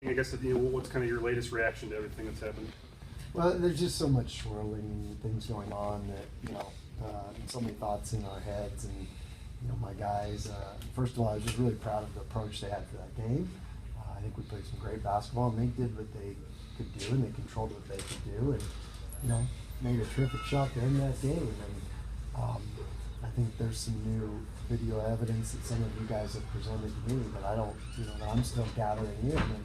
I guess what's kind of your latest reaction to everything that's happened? Well, there's just so much swirling things going on that, and so many thoughts in our heads. And, my guys, first of all, I was just really proud of the approach they had for that game. I think we played some great basketball, and they did what they could do, and they controlled what they could do, and, made a terrific shot to end that game. And I think there's some new video evidence that some of you guys have presented to me that I don't, that I'm still gathering in and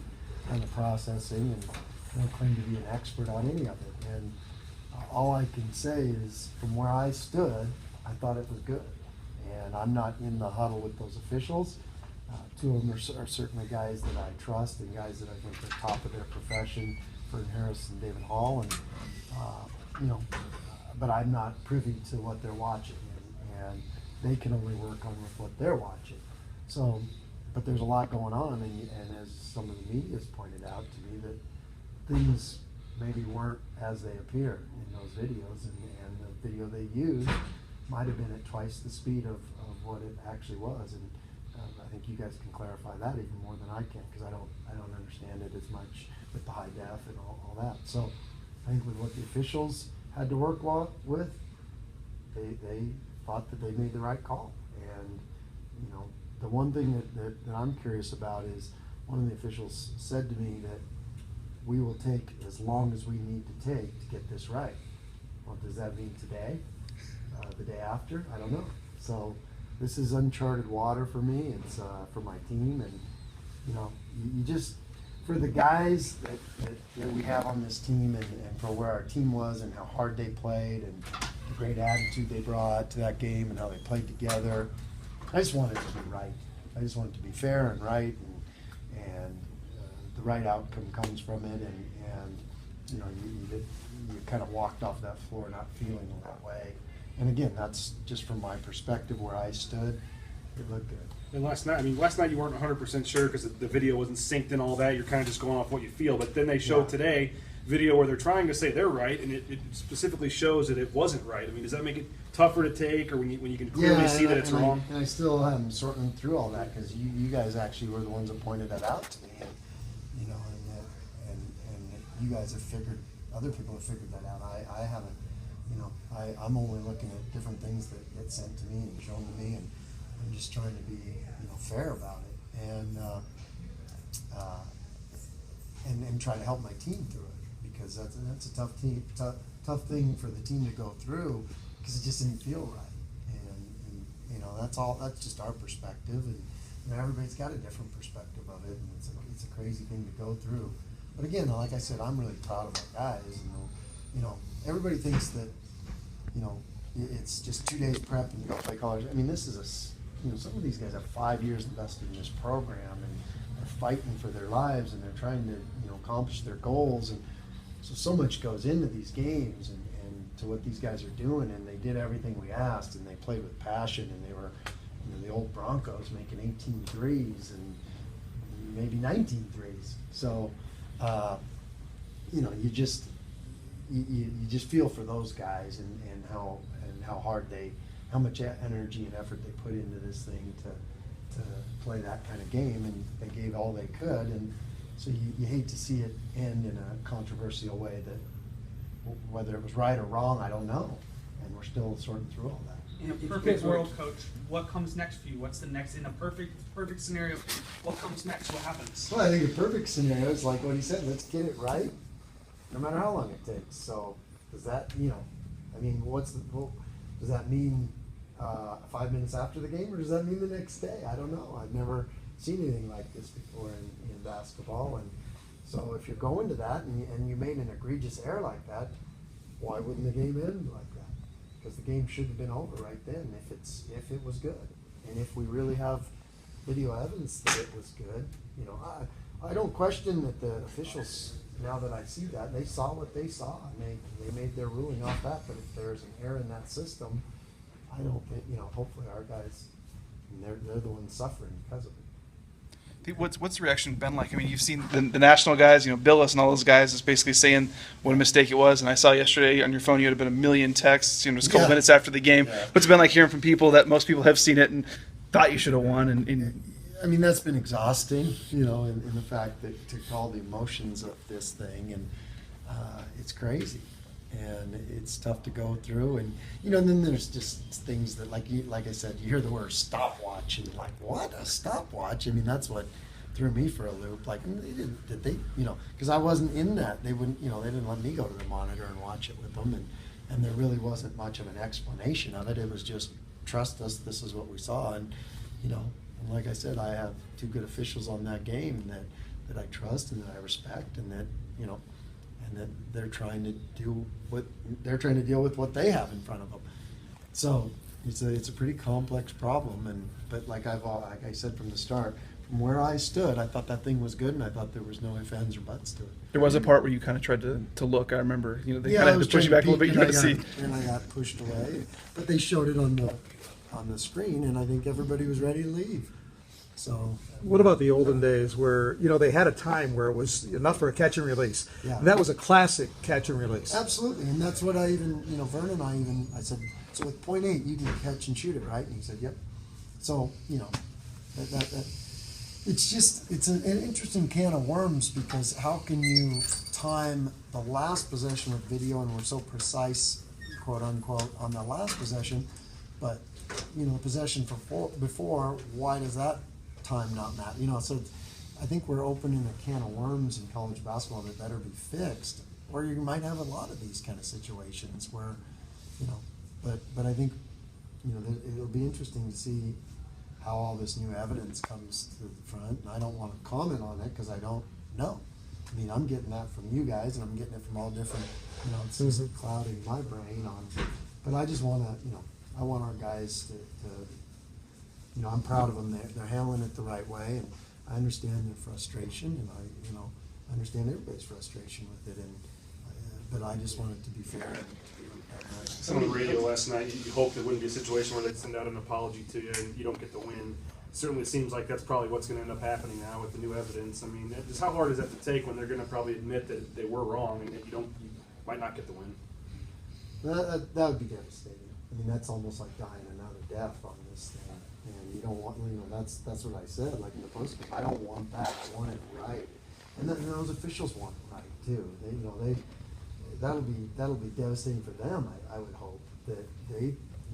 kind of processing, and I don't claim to be an expert on any of it. And all I can say is, from where I stood, I thought it was good. And I'm not in the huddle with those officials. Two of them are certainly guys that I trust and guys that I think are top of their profession, Fern Harris and David Hall. And, but I'm not privy to what they're watching. And they can only work on with what they're watching. So, but there's a lot going on. And as some of the media has pointed out to me, that things maybe weren't as they appear in those videos, and the video they used might have been at twice the speed of what it actually was. And I think you guys can clarify that even more than I can, because I don't understand it as much with the high def and all that. So I think with what the officials had to work with, they thought that they made the right call. And the one thing that I'm curious about is, one of the officials said to me that we will take as long as we need to take to get this right. Well, does that mean today? The day after? I don't know. So this is uncharted water for me. It's for my team, and you just, for the guys that we have on this team, and for where our team was and how hard they played and the great attitude they brought to that game and how they played together. I just want it to be right. I just want it to be fair and right, and the right outcome comes from it, and you kind of walked off that floor not feeling that way. And again, that's just from my perspective where I stood. It looked good. And last night you weren't 100% sure because the video wasn't synced and all that. You're kind of just going off what you feel. But then they showed today video where they're trying to say they're right, and it specifically shows that it wasn't right. I mean, does that make it tougher to take, or when you can clearly see that it's wrong? And I still am sorting through all that, because you guys actually were the ones that pointed that out to me, and you guys have figured, other people have figured that out. I haven't. I'm only looking at different things that get sent to me and shown to me, and I'm just trying to be fair about it, and try to help my team through it, because that's a tough thing for the team to go through, because it just didn't feel right, and that's just our perspective, and everybody's got a different perspective of it, and it's a crazy thing to go through. But again, like I said, I'm really proud of my guys. Everybody thinks that it's just 2 days prep and you go play college. I mean, this is some of these guys have 5 years invested in this program, and they're fighting for their lives, and they're trying to accomplish their goals, and so much goes into these games and to what these guys are doing, and they did everything we asked, and they played with passion, and they were the old Broncos making 18 threes and maybe 19 threes. So you just feel for those guys, and how hard how much energy and effort they put into this thing to play that kind of game, and they gave all they could, and so you hate to see it end in a controversial way, that whether it was right or wrong, I don't know, and we're still sorting through all that. In a perfect world, Coach, what comes next for you? What's the next, in a perfect scenario, what comes next? What happens? Well, I think a perfect scenario is like what he said, let's get it right, no matter how long it takes. So does that, does that mean 5 minutes after the game, or does that mean the next day? I don't know. I've never seen anything like this before in basketball, and so if you're going to that and you made an egregious error like that, why wouldn't the game end like that? Because the game should have been over right then if it was good, and if we really have video evidence that it was good. I don't question that the officials, now that I see that, they saw what they saw, and they made their ruling off that. But if there's an error in that system, I don't think, hopefully our guys, they're the ones suffering because of it. What's the reaction been like? I mean, you've seen the national guys, Billis and all those guys is basically saying what a mistake it was. And I saw yesterday on your phone you had about 1 million texts, just a couple minutes after the game. Yeah. What's it been like hearing from people that most people have seen it and thought you should have won? And I mean, that's been exhausting, you know, in the fact that to call the emotions of this thing, and it's crazy, and it's tough to go through, and you know, and then there's just things that, like I said, you hear the word stopwatch, and you're like, what, a stopwatch? I mean, that's what threw me for a loop. Like, did they, you know, because I wasn't in that. They wouldn't, you know, they didn't let me go to the monitor and watch it with them, and there really wasn't much of an explanation of it. It was just, trust us, this is what we saw, and you know. And like I said, I have two good officials on that game that I trust and that I respect, and that, you know, and that they're trying to do what they're trying to deal with what they have in front of them. So it's a pretty complex problem, but like I said from the start, from where I stood, I thought that thing was good, and I thought there was no ifs, ands, or buts to it. There was a part where you kind of tried to look. I remember, you know, they Yeah, kind I of was had to push you trying back a little bit. peek, You had to see. and I got pushed away, but they showed it on the screen, and I think everybody was ready to leave. So What about the olden days where, you know, they had a time where it was enough for a catch and release? Yeah. And that was a classic catch and release. absolutely, and that's what I even, you know, Vernon, I said, so with .8 you can catch and shoot it, right? And he said, yep. So, you know, that it's just, it's an interesting can of worms, because how can you time the last possession with video, and we're so precise, quote unquote, on the last possession, but you know, the possession before, why does that time not matter? You know, so I think we're opening a can of worms in college basketball that better be fixed, or you might have a lot of these kind of situations where, you know, but I think, you know, it'll be interesting to see how all this new evidence comes to the front, and I don't want to comment on it because I don't know. I mean, I'm getting that from you guys, and I'm getting it from all different, you know, it's just clouding my brain on, but I just want to, you know, I want our guys to, you know, I'm proud of them. They're handling it the right way, and I understand their frustration, and I, you know, understand everybody's frustration with it, and but I just want it to be fair. Some on the radio last night, you hoped it wouldn't be a situation where they'd send out an apology to you and you don't get the win. Certainly seems like that's probably what's going to end up happening now with the new evidence. I mean, just how hard is that to take when they're going to probably admit that they were wrong and that you might not get the win? That would be devastating. I mean, that's almost like dying another death on this thing, and you don't want, you know, that's what I said, like in the post. I don't want that. I want it right, and then those officials want it right too. They, you know, that'll be devastating for them. I would hope that they,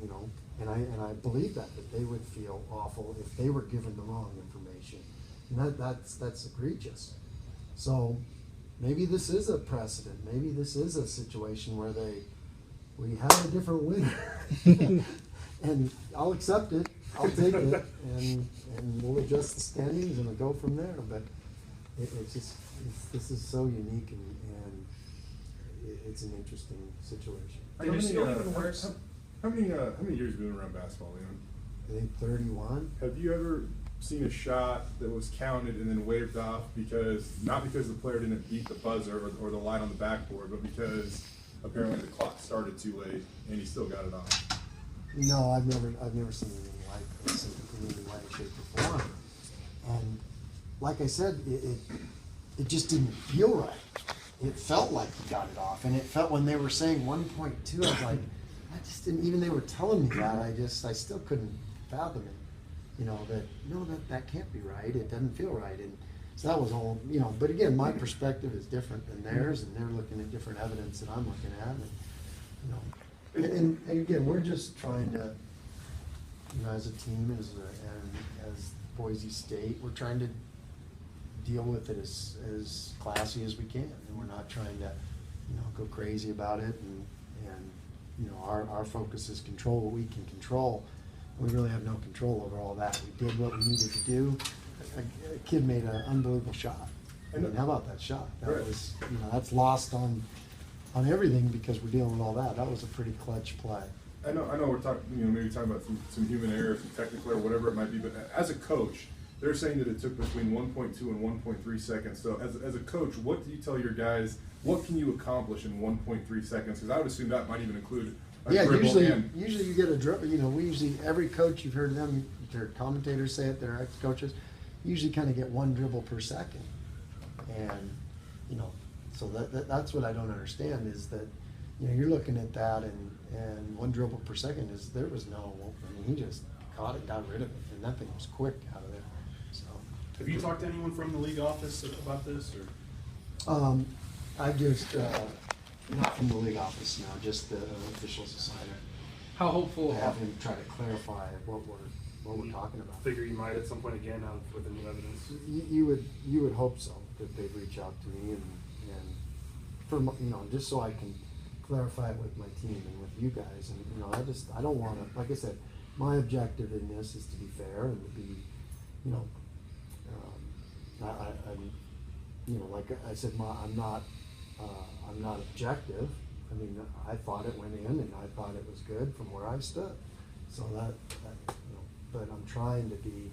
you know, and I believe that they would feel awful if they were given the wrong information, and that's egregious. So maybe this is a precedent. Maybe this is a situation where we have a different winner, and I'll accept it. I'll take it, and we'll adjust the standings and we'll go from there. But it's just this is so unique, and it's an interesting situation. How many years have you been around basketball, Leon? I think 31. Have you ever seen a shot that was counted and then waved off not because the player didn't beat the buzzer or the light on the backboard, but because apparently the clock started too late and he still got it off? No, I've never seen anything like this in any way, shape, or form. And like I said, it just didn't feel right. It felt like he got it off, and it felt when they were saying 1.2, I was like, I just didn't. Even they were telling me that, I still couldn't fathom it. You know, that can't be right. It doesn't feel right, and so that was all. You know, but again, my perspective is different than theirs, and they're looking at different evidence that I'm looking at, and you know. And again, we're just trying to, you know, as a team, as Boise State, we're trying to deal with it as classy as we can, and we're not trying to, you know, go crazy about it. And you know, our focus is control what we can control. We really have no control over all that. We did what we needed to do. A kid made an unbelievable shot. I mean, how about that shot? That was, you know, that's lost on everything because we're dealing with all that. That was a pretty clutch play. I know we're talking, you know, maybe talking about some human error, some technical error, whatever it might be, but as a coach, they're saying that it took between 1.2 and 1.3 seconds. So as a coach, what do you tell your guys, what can you accomplish in 1.3 seconds? Because I would assume that might even include a dribble. Usually you get a dribble. You know, we usually, every coach, you've heard them, their commentators say it, their ex-coaches, usually kind of get one dribble per second. And, you know, so that's what I don't understand is that, you know, you're looking at that and one dribble per second there was no, I mean, he just caught it, got rid of it, and that thing was quick out of there. So Have you talked to anyone from the league office about this, or? I just, not from the league office now, just the officials assigned. How hopeful? To have him try to clarify what we're talking about. Figure you might at some point again with the new evidence. You would hope so, that they'd reach out to me and for, just so I can clarify it with my team and with you guys. And, I don't wanna, like I said, my objective in this is to be fair and to be, like I said, I'm not objective. I mean, I thought it went in and I thought it was good from where I stood. So but I'm trying to be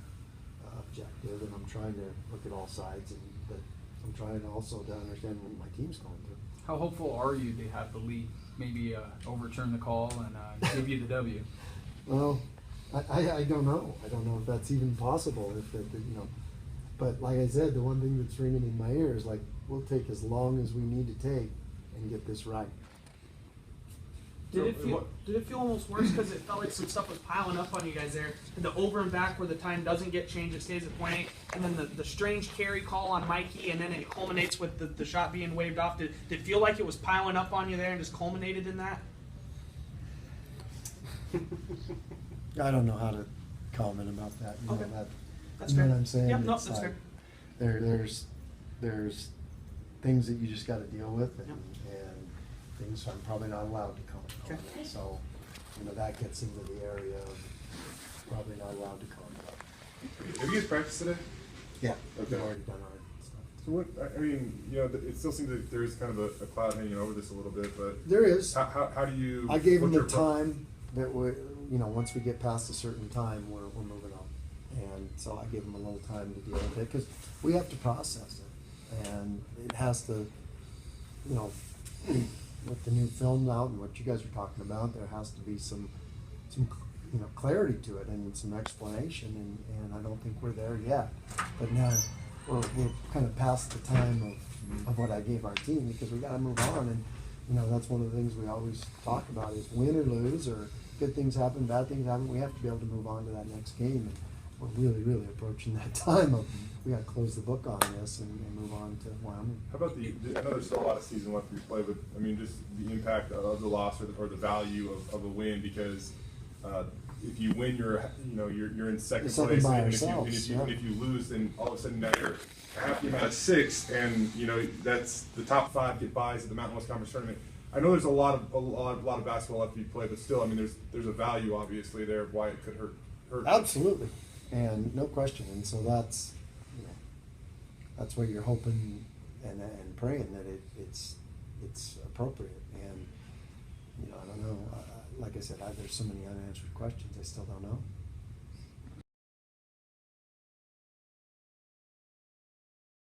objective and I'm trying to look at all sides, but I'm trying also to understand what my team's going through. How hopeful are you to have the league maybe overturn the call and give you the W? Well, I don't know. I don't know if that's even possible. But like I said, the one thing that's ringing in my ear is like, we'll take as long as we need to take and get this right. Did it feel almost worse because it felt like some stuff was piling up on you guys there? The over and back where the time doesn't get changed, it stays at .8, and then the strange carry call on Mikey, and then it culminates with the shot being waved off. Did it feel like it was piling up on you there and just culminated in that? I don't know how to comment about that. Okay. That's you know fair. what I'm saying? Yep, no, It's that's like, fair. There's things that you just got to deal with, and things I'm probably not allowed to comment on. Okay. So, that gets into the area of probably not allowed to comment on. Have you guys practiced today? Yeah, Okay. we've already done our stuff. So what, I mean, it still seems like there is kind of a cloud hanging over this a little bit, but There is. how do you? I gave them what's the your time that once we get past a certain time, we're moving on. And so I gave them a little time to deal with it, because we have to process it. And it has to, with the new film out and what you guys are talking about, there has to be some clarity to it and some explanation, and I don't think we're there yet. But now we're kind of past the time of what I gave our team, because we gotta move on, and that's one of the things we always talk about is win or lose, or good things happen, bad things happen, we have to be able to move on to that next game. And we're really, really approaching that time of, we gotta close the book on this and move on to Wyoming. How about I know there's still a lot of season left to be played, but I mean, just the impact of the loss or the value of a win, because if you win, you're in second place, by and ourselves, if you lose, then all of a sudden now you're half the amount of 6, and that's the top 5 get buys at the Mountain West Conference tournament. I know there's a lot of basketball left to be played, but still, I mean, there's a value obviously there of why it could hurt. Absolutely, and no question, and so that's what you're hoping and praying that it's appropriate, and I don't know. Like I said, there's so many unanswered questions. I still don't know.